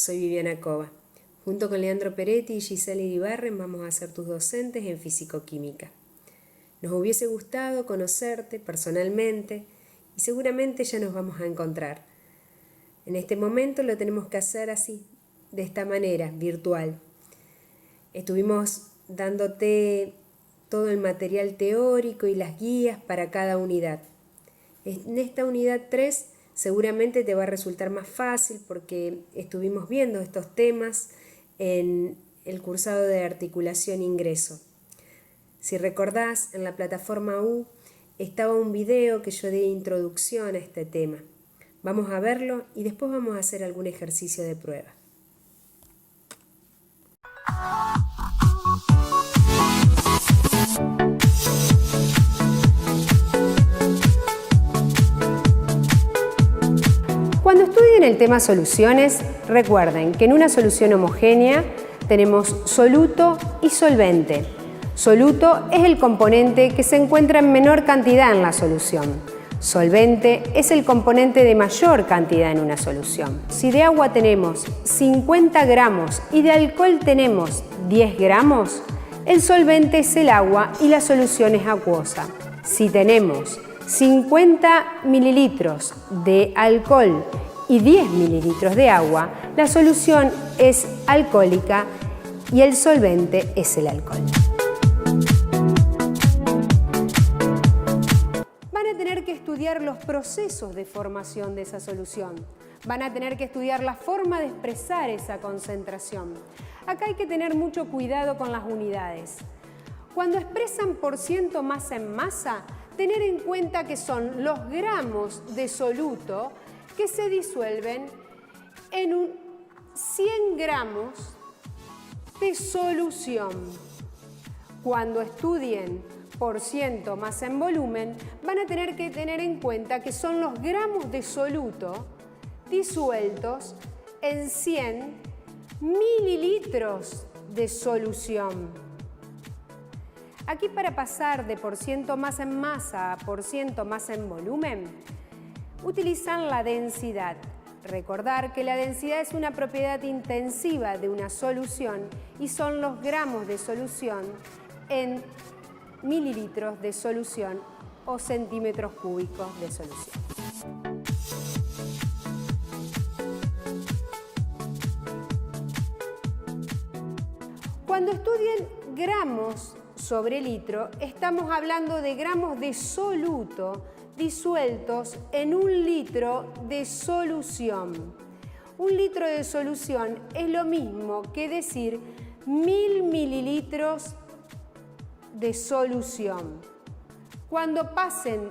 soy Viviana Cova. Junto con Leandro Peretti y Giselle Iribarren vamos a ser tus docentes en Físico-Química. Nos hubiese gustado conocerte personalmente y seguramente ya nos vamos a encontrar. En este momento lo tenemos que hacer así, de esta manera, virtual. Estuvimos dándote todo el material teórico y las guías para cada unidad. En esta unidad 3 seguramente te va a resultar más fácil porque estuvimos viendo estos temas en el cursado de articulación ingreso. Si recordás, en la plataforma U estaba un video que yo di introducción a este tema. Vamos a verlo y después vamos a hacer algún ejercicio de prueba. Cuando estudien el tema soluciones, recuerden que en una solución homogénea tenemos soluto y solvente. Soluto es el componente que se encuentra en menor cantidad en la solución. Solvente es el componente de mayor cantidad en una solución. Si de agua tenemos 50 gramos y de alcohol tenemos 10 gramos, el solvente es el agua y la solución es acuosa. Si tenemos 50 mililitros de alcohol y 10 mililitros de agua, la solución es alcohólica y el solvente es el alcohol. Van a tener que estudiar los procesos de formación de esa solución. Van a tener que estudiar la forma de expresar esa concentración. Acá hay que tener mucho cuidado con las unidades. Cuando expresan % masa en masa, tener en cuenta que son los gramos de soluto que se disuelven en 100 gramos de solución. Cuando estudien % masa en volumen, van a tener que tener en cuenta que son los gramos de soluto disueltos en 100 mililitros de solución. Aquí, para pasar de % masa en masa a % masa en volumen, utilizan la densidad. Recordar que la densidad es una propiedad intensiva de una solución y son los gramos de solución en mililitros de solución o centímetros cúbicos de solución. Cuando estudien gramos sobre litro, estamos hablando de gramos de soluto disueltos en 1 litro de solución. 1 litro de solución es lo mismo que decir 1000 mililitros de solución. Cuando pasen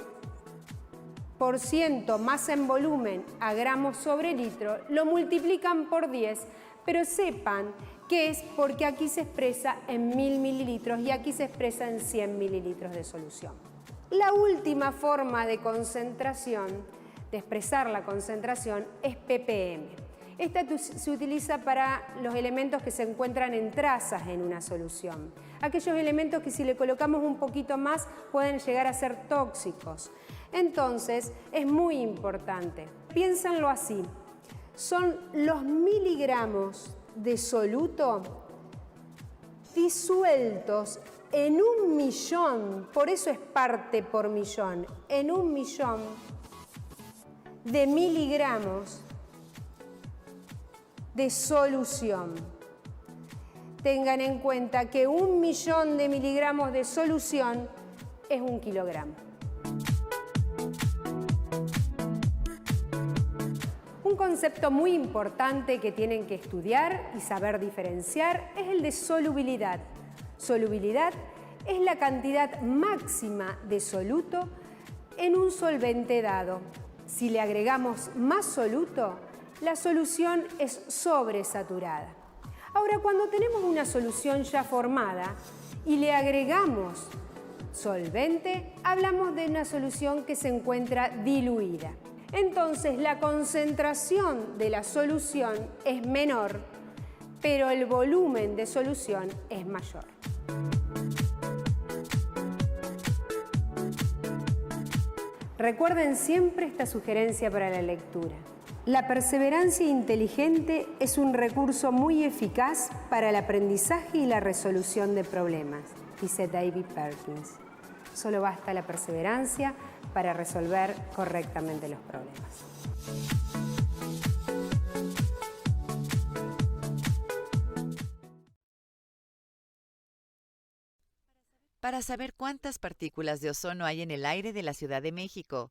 % masa en volumen a gramos sobre litro, lo multiplican por 10, pero sepan que es porque aquí se expresa en 1000 mililitros y aquí se expresa en 100 mililitros de solución. La última forma de concentración, de expresar la concentración, es ppm. Esta se utiliza para los elementos que se encuentran en trazas en una solución. Aquellos elementos que si le colocamos un poquito más pueden llegar a ser tóxicos. Entonces, es muy importante. Piénsenlo así. Son los miligramos de soluto disueltos en 1 millón, por eso es parte por millón, en 1 millón de miligramos de solución. Tengan en cuenta que 1 millón de miligramos de solución es 1 kilogramo. Un concepto muy importante que tienen que estudiar y saber diferenciar es el de solubilidad. Solubilidad es la cantidad máxima de soluto en un solvente dado. Si le agregamos más soluto, la solución es sobresaturada. Ahora, cuando tenemos una solución ya formada y le agregamos solvente, hablamos de una solución que se encuentra diluida. Entonces, la concentración de la solución es menor, pero el volumen de solución es mayor. Recuerden siempre esta sugerencia para la lectura. La perseverancia inteligente es un recurso muy eficaz para el aprendizaje y la resolución de problemas, dice David Perkins. Solo basta la perseverancia para resolver correctamente los problemas. Para saber cuántas partículas de ozono hay en el aire de la Ciudad de México,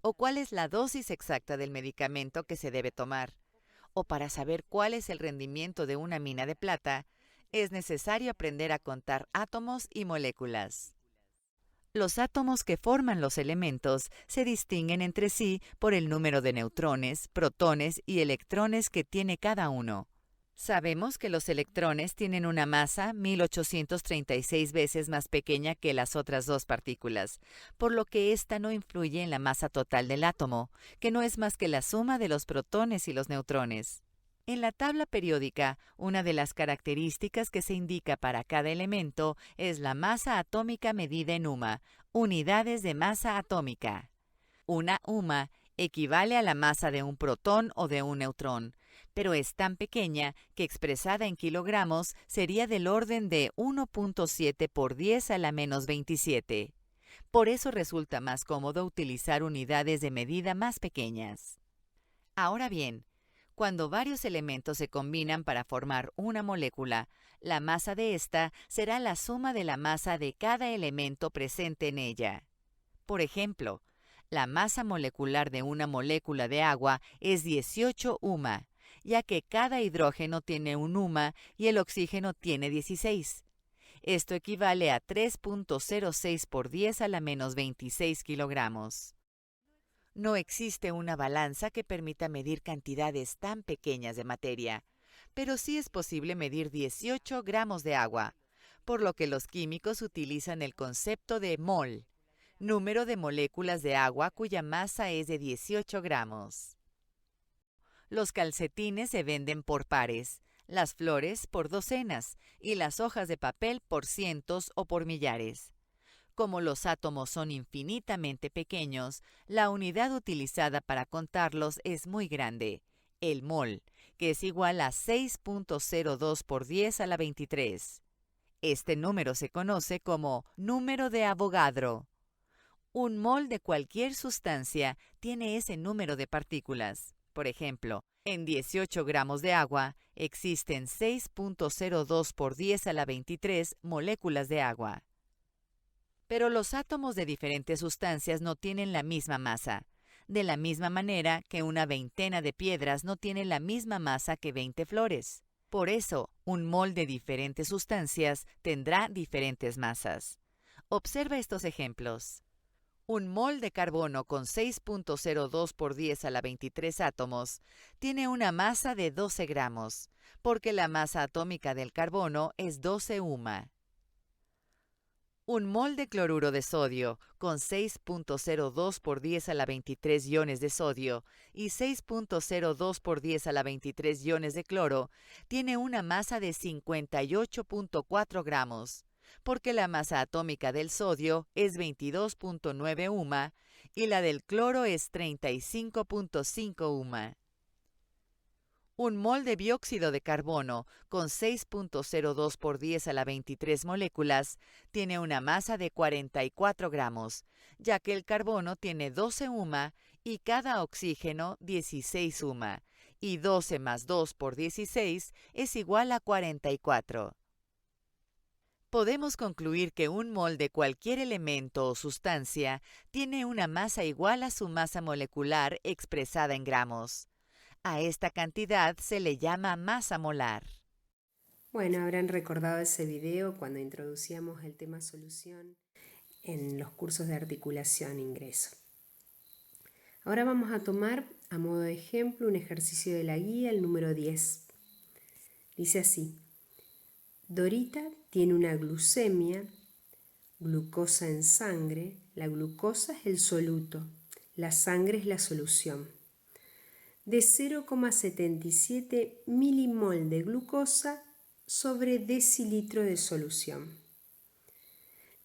o cuál es la dosis exacta del medicamento que se debe tomar, o para saber cuál es el rendimiento de una mina de plata, es necesario aprender a contar átomos y moléculas. Los átomos que forman los elementos se distinguen entre sí por el número de neutrones, protones y electrones que tiene cada uno. Sabemos que los electrones tienen una masa 1836 veces más pequeña que las otras dos partículas, por lo que ésta no influye en la masa total del átomo, que no es más que la suma de los protones y los neutrones. En la tabla periódica, una de las características que se indica para cada elemento es la masa atómica medida en UMA, unidades de masa atómica. Una UMA equivale a la masa de un protón o de un neutrón, pero es tan pequeña que expresada en kilogramos sería del orden de 1.7 por 10 a la menos 27. Por eso resulta más cómodo utilizar unidades de medida más pequeñas. Ahora bien, cuando varios elementos se combinan para formar una molécula, la masa de ésta será la suma de la masa de cada elemento presente en ella. Por ejemplo, la masa molecular de una molécula de agua es 18 UMA, ya que cada hidrógeno tiene un UMA y el oxígeno tiene 16. Esto equivale a 3.06 por 10 a la menos 26 kilogramos. No existe una balanza que permita medir cantidades tan pequeñas de materia, pero sí es posible medir 18 gramos de agua, por lo que los químicos utilizan el concepto de mol, número de moléculas de agua cuya masa es de 18 gramos. Los calcetines se venden por pares, las flores por docenas y las hojas de papel por cientos o por millares. Como los átomos son infinitamente pequeños, la unidad utilizada para contarlos es muy grande, el mol, que es igual a 6.02 por 10 a la 23. Este número se conoce como número de Avogadro. Un mol de cualquier sustancia tiene ese número de partículas. Por ejemplo, en 18 gramos de agua existen 6.02 por 10 a la 23 moléculas de agua. Pero los átomos de diferentes sustancias no tienen la misma masa, de la misma manera que una veintena de piedras no tiene la misma masa que 20 flores. Por eso, un mol de diferentes sustancias tendrá diferentes masas. Observa estos ejemplos. Un mol de carbono con 6.02 por 10 a la 23 átomos tiene una masa de 12 gramos, porque la masa atómica del carbono es 12 UMA. Un mol de cloruro de sodio con 6.02 por 10 a la 23 iones de sodio y 6.02 por 10 a la 23 iones de cloro tiene una masa de 58.4 gramos, porque la masa atómica del sodio es 22.9 UMA y la del cloro es 35.5 UMA. Un mol de dióxido de carbono con 6.02 por 10 a la 23 moléculas tiene una masa de 44 gramos, ya que el carbono tiene 12 UMA y cada oxígeno 16 UMA, y 12 más 2 por 16 es igual a 44. Podemos concluir que un mol de cualquier elemento o sustancia tiene una masa igual a su masa molecular expresada en gramos. A esta cantidad se le llama masa molar. Bueno, habrán recordado ese video cuando introducíamos el tema solución en los cursos de articulación ingreso. Ahora vamos a tomar a modo de ejemplo un ejercicio de la guía, el número 10. Dice así: Dorita tiene una glucemia, glucosa en sangre. La glucosa es el soluto, la sangre es la solución. De 0,77 milimol de glucosa sobre decilitro de solución.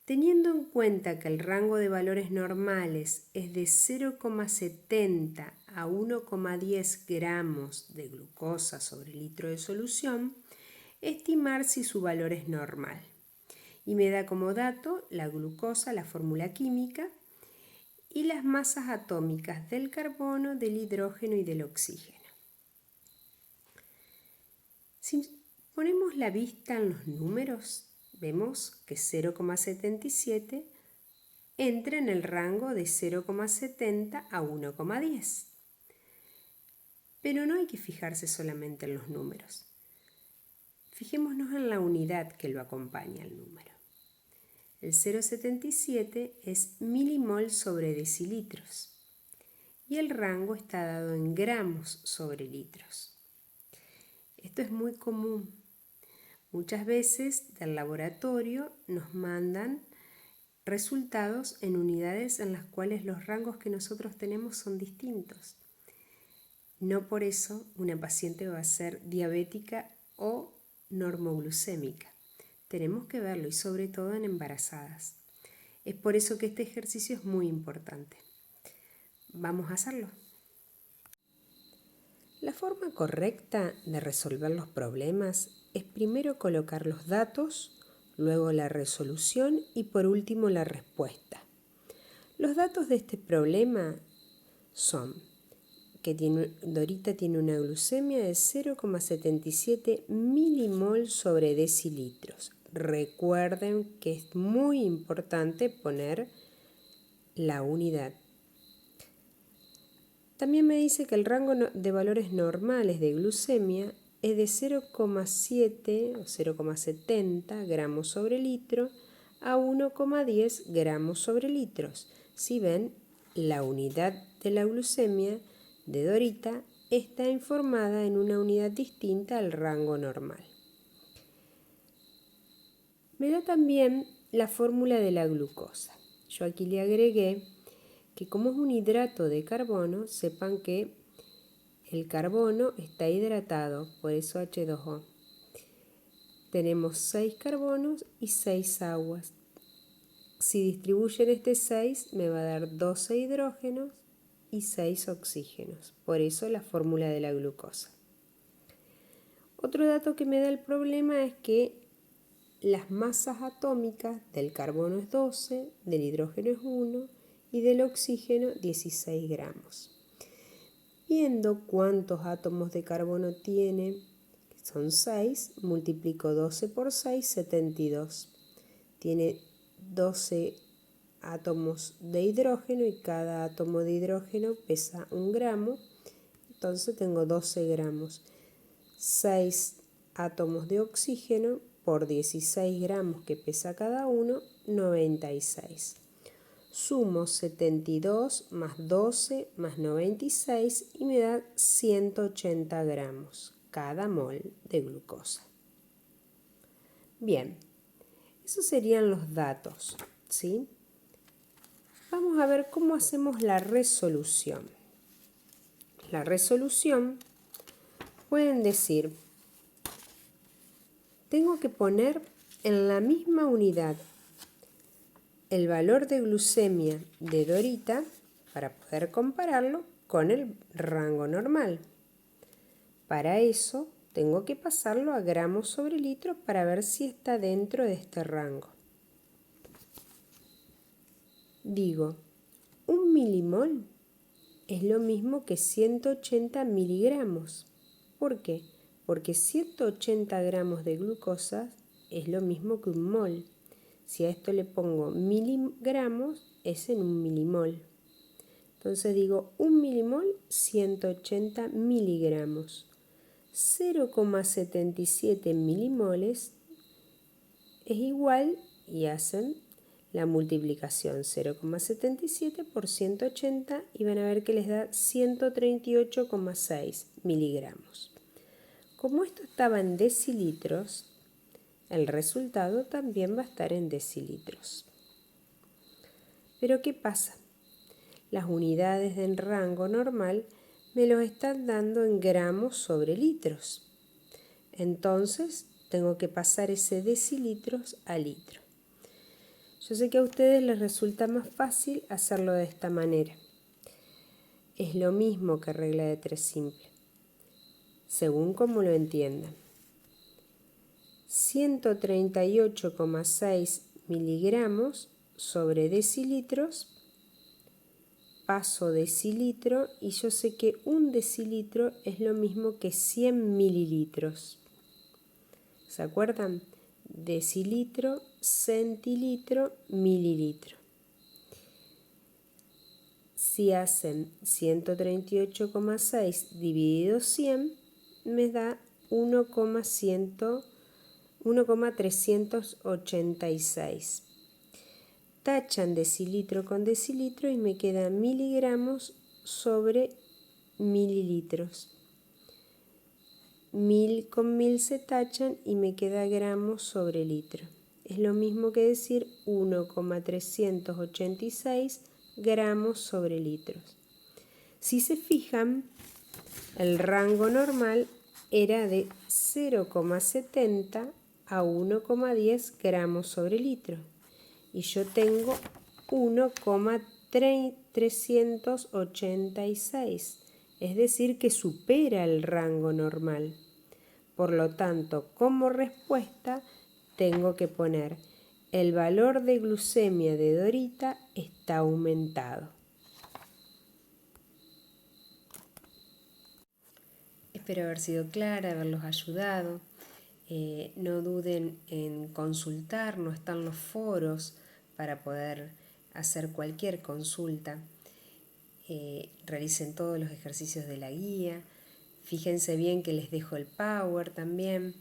Teniendo en cuenta que el rango de valores normales es de 0,70 a 1,10 gramos de glucosa sobre litro de solución, estimar si su valor es normal. Y me da como dato la glucosa, la fórmula química, y las masas atómicas del carbono, del hidrógeno y del oxígeno. Si ponemos la vista en los números, vemos que 0,77 entra en el rango de 0,70 a 1,10. Pero no hay que fijarse solamente en los números. Fijémonos en la unidad que lo acompaña al número. El 0,77 es milimol sobre decilitros y el rango está dado en gramos sobre litros. Esto es muy común. Muchas veces del laboratorio nos mandan resultados en unidades en las cuales los rangos que nosotros tenemos son distintos. No por eso una paciente va a ser diabética o normoglucémica. Tenemos que verlo y sobre todo en embarazadas. Es por eso que este ejercicio es muy importante. Vamos a hacerlo. La forma correcta de resolver los problemas es primero colocar los datos, luego la resolución y por último la respuesta. Los datos de este problema son que Dorita tiene una glucemia de 0,77 milimol sobre decilitros. Recuerden que es muy importante poner la unidad. También me dice que el rango de valores normales de glucemia es de 0,7 o 0,70 gramos sobre litro a 1,10 gramos sobre litros. Si ven, la unidad de la glucemia de Dorita está informada en una unidad distinta al rango normal. Me da también la fórmula de la glucosa. Yo aquí le agregué que como es un hidrato de carbono, sepan que el carbono está hidratado, por eso H2O. Tenemos 6 carbonos y 6 aguas. Si distribuyen este 6 me va a dar 12 hidrógenos y 6 oxígenos, por eso la fórmula de la glucosa. Otro dato que me da el problema es que las masas atómicas del carbono es 12, del hidrógeno es 1 y del oxígeno 16 gramos. Viendo cuántos átomos de carbono tiene, que son 6, multiplico 12 por 6, 72. Tiene 12 átomos de hidrógeno y cada átomo de hidrógeno pesa 1 gramo, entonces tengo 12 gramos. 6 átomos de oxígeno por 16 gramos que pesa cada uno, 96. Sumo 72 más 12 más 96 y me da 180 gramos cada mol de glucosa. Bien, esos serían los datos, ¿sí? Vamos a ver cómo hacemos la resolución. La resolución, pueden decir, tengo que poner en la misma unidad el valor de glucemia de Dorita para poder compararlo con el rango normal. Para eso tengo que pasarlo a gramos sobre litros para ver si está dentro de este rango. Digo, 1 milimol es lo mismo que 180 miligramos. ¿Por qué? Porque 180 gramos de glucosa es lo mismo que 1 mol. Si a esto le pongo miligramos, es en 1 milimol. Entonces digo 1 milimol, 180 miligramos. 0,77 milimoles es igual y hacen la multiplicación 0,77 por 180 y van a ver que les da 138,6 miligramos. Como esto estaba en decilitros, el resultado también va a estar en decilitros. Pero ¿qué pasa? Las unidades del rango normal me los están dando en gramos sobre litros. Entonces tengo que pasar ese decilitros a litro. Yo sé que a ustedes les resulta más fácil hacerlo de esta manera. es lo mismo que regla de 3 simple, según como lo entiendan. 138,6 miligramos sobre decilitros, paso decilitro y yo sé que un decilitro es lo mismo que 100 mililitros. ¿Se acuerdan? Decilitro, centilitro, mililitro. Si hacen 138,6 dividido 100, me da 1,386. Tachan decilitro con decilitro y me queda miligramos sobre mililitros. 1000 con 1000 se tachan y me queda gramos sobre litro. Es lo mismo que decir 1,386 gramos sobre litros. Si se fijan, el rango normal era de 0,70 a 1,10 gramos sobre litro. Y yo tengo 1,386, es decir, que supera el rango normal. Por lo tanto, como respuesta, tengo que poner el valor de glucemia de Dorita está aumentado. Espero haber sido clara, haberlos ayudado. No duden en consultar, no están los foros para poder hacer cualquier consulta. Realicen todos los ejercicios de la guía. Fíjense bien que les dejo el Power también.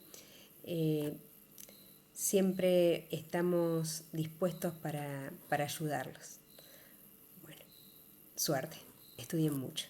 Siempre estamos dispuestos para ayudarlos. Bueno, suerte. Estudien mucho.